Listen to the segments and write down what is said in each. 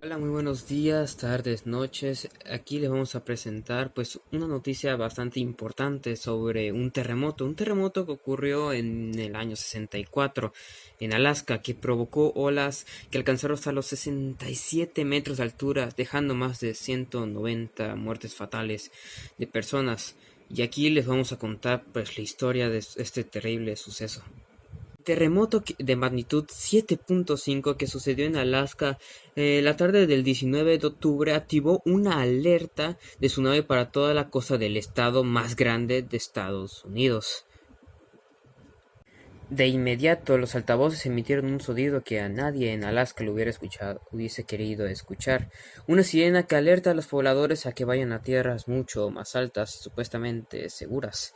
Hola, muy buenos días, tardes, noches. Aquí les vamos a presentar pues una noticia bastante importante sobre un terremoto que ocurrió en el año 64 en Alaska, que provocó olas que alcanzaron hasta los 67 metros de altura, dejando más de 190 muertes fatales de personas. Y aquí les vamos a contar pues la historia de este terrible suceso. Terremoto de magnitud 7.5 que sucedió en Alaska la tarde del 19 de octubre activó una alerta de tsunami para toda la costa del estado más grande de Estados Unidos. De inmediato, los altavoces emitieron un sonido que a nadie en Alaska lo hubiese querido escuchar. Una sirena que alerta a los pobladores a que vayan a tierras mucho más altas y supuestamente seguras.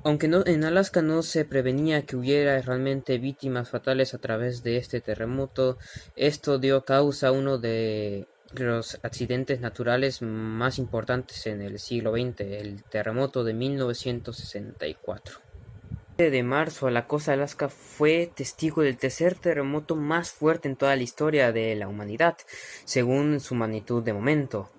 Aunque en Alaska no se prevenía que hubiera realmente víctimas fatales a través de este terremoto, esto dio causa a uno de los accidentes naturales más importantes en el siglo XX, el terremoto de 1964. El 7 de marzo, la costa de Alaska fue testigo del tercer terremoto más fuerte en toda la historia de la humanidad, según su magnitud de momento.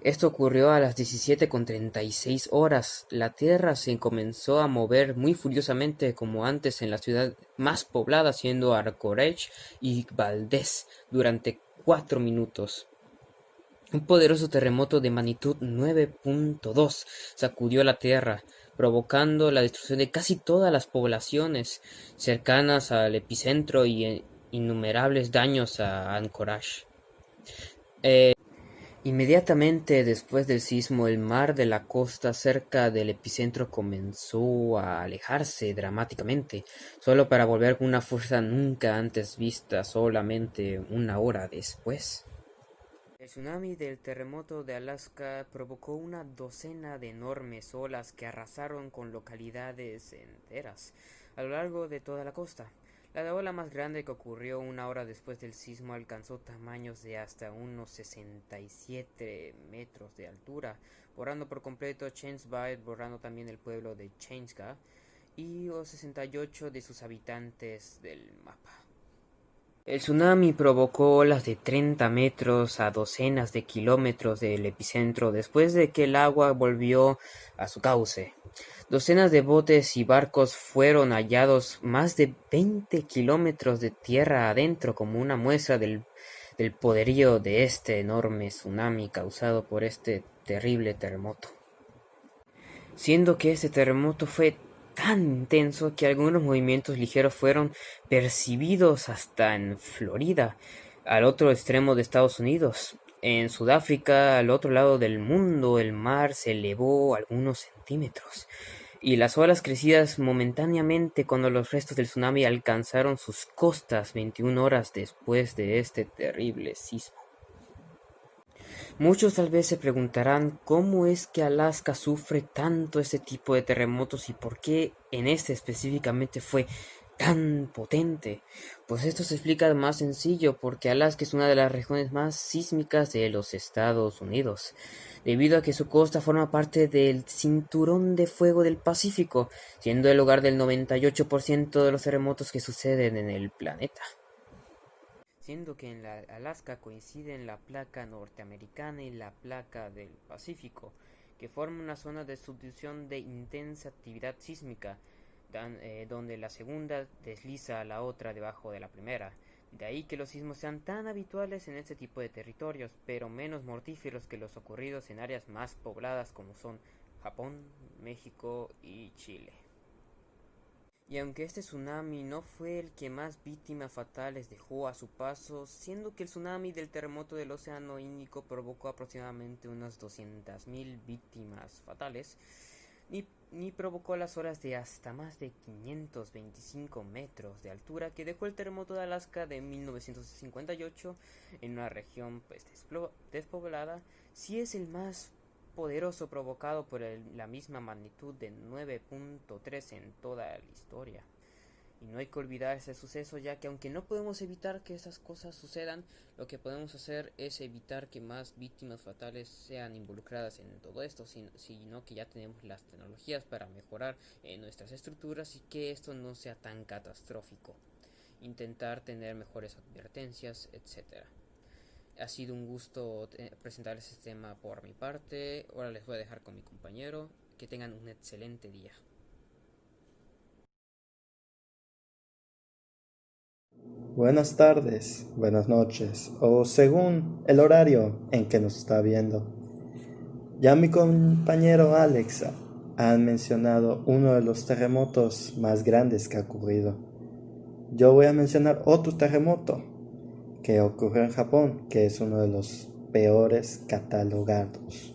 Esto ocurrió a las 17:36 horas. La Tierra se comenzó a mover muy furiosamente como antes en la ciudad más poblada, siendo Anchorage y Valdez, durante 4 minutos. Un poderoso terremoto de magnitud 9.2 sacudió la Tierra, provocando la destrucción de casi todas las poblaciones cercanas al epicentro y innumerables daños a Anchorage. Inmediatamente después del sismo, el mar de la costa cerca del epicentro comenzó a alejarse dramáticamente, solo para volver con una fuerza nunca antes vista solamente una hora después. El tsunami del terremoto de Alaska provocó una docena de enormes olas que arrasaron con localidades enteras a lo largo de toda la costa. La ola más grande, que ocurrió una hora después del sismo, alcanzó tamaños de hasta unos 67 metros de altura, borrando por completo James Bay, borrando también el pueblo de Chanska y los 68 de sus habitantes del mapa. El tsunami provocó olas de 30 metros a docenas de kilómetros del epicentro después de que el agua volvió a su cauce. Docenas de botes y barcos fueron hallados más de 20 kilómetros de tierra adentro como una muestra del poderío de este enorme tsunami causado por este terrible terremoto. Siendo que este terremoto fue tan intenso que algunos movimientos ligeros fueron percibidos hasta en Florida, al otro extremo de Estados Unidos. En Sudáfrica, al otro lado del mundo, el mar se elevó algunos centímetros, y las olas crecidas momentáneamente cuando los restos del tsunami alcanzaron sus costas 21 horas después de este terrible sismo. Muchos tal vez se preguntarán cómo es que Alaska sufre tanto este tipo de terremotos y por qué en este específicamente fue tan potente. Pues esto se explica más sencillo porque Alaska es una de las regiones más sísmicas de los Estados Unidos, debido a que su costa forma parte del cinturón de fuego del Pacífico, siendo el hogar del 98% de los terremotos que suceden en el planeta. Siendo que en la Alaska coinciden la placa norteamericana y la placa del Pacífico, que forman una zona de subducción de intensa actividad sísmica, donde la segunda desliza a la otra debajo de la primera. De ahí que los sismos sean tan habituales en este tipo de territorios, pero menos mortíferos que los ocurridos en áreas más pobladas como son Japón, México y Chile. Y aunque este tsunami no fue el que más víctimas fatales dejó a su paso, siendo que el tsunami del terremoto del Océano Índico provocó aproximadamente unas 200.000 víctimas fatales, ni provocó las olas de hasta más de 525 metros de altura que dejó el terremoto de Alaska de 1958 en una región pues despoblada, sí es el más poderoso provocado por la misma magnitud de 9.3 en toda la historia. Y no hay que olvidar ese suceso, ya que aunque no podemos evitar que esas cosas sucedan, lo que podemos hacer es evitar que más víctimas fatales sean involucradas en todo esto, sino que ya tenemos las tecnologías para mejorar nuestras estructuras y que esto no sea tan catastrófico. Intentar tener mejores advertencias, etcétera. Ha sido un gusto presentarles este tema por mi parte. Ahora les voy a dejar con mi compañero. Que tengan un excelente día. Buenas tardes, buenas noches, o según el horario en que nos está viendo. Ya mi compañero Alex ha mencionado uno de los terremotos más grandes que ha ocurrido. Yo voy a mencionar otro terremoto que ocurrió en Japón, que es uno de los peores catalogados.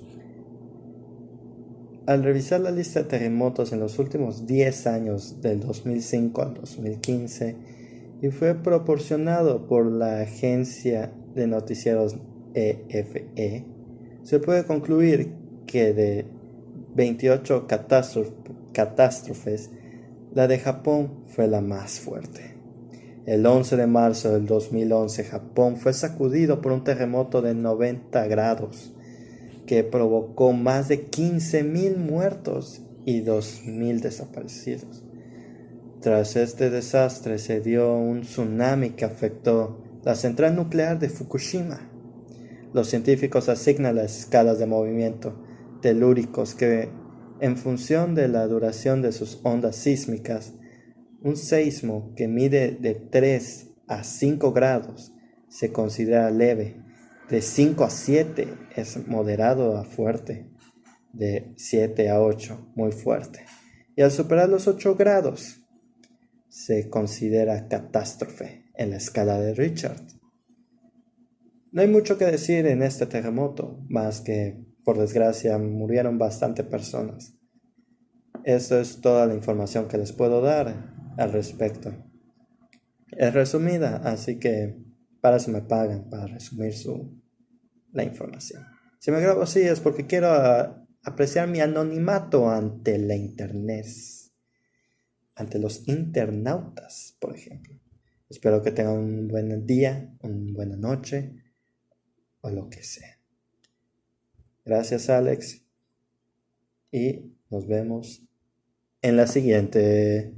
Al revisar la lista de terremotos en los últimos 10 años, del 2005 al 2015, y fue proporcionado por la agencia de noticieros EFE, se puede concluir que de 28 catástrofes, la de Japón fue la más fuerte. El 11 de marzo del 2011, Japón fue sacudido por un terremoto de 90 grados que provocó más de 15.000 muertos y 2.000 desaparecidos. Tras este desastre se dio un tsunami que afectó la central nuclear de Fukushima. Los científicos asignan las escalas de movimiento telúricos que, en función de la duración de sus ondas sísmicas, un seismo que mide de 3 a 5 grados se considera leve, de 5 a 7 es moderado a fuerte, de 7 a 8 muy fuerte, y al superar los 8 grados se considera catástrofe en la escala de Richard. No hay mucho que decir en este terremoto, más que, por desgracia, murieron bastante personas. Esto es toda la información que les puedo dar al respecto. Es resumida, así que para eso me pagan, para resumir la información. Si me grabo así es porque quiero apreciar mi anonimato ante la internet, ante los internautas, por ejemplo. Espero que tengan un buen día, una buena noche o lo que sea. Gracias, Alex, y nos vemos en la siguiente.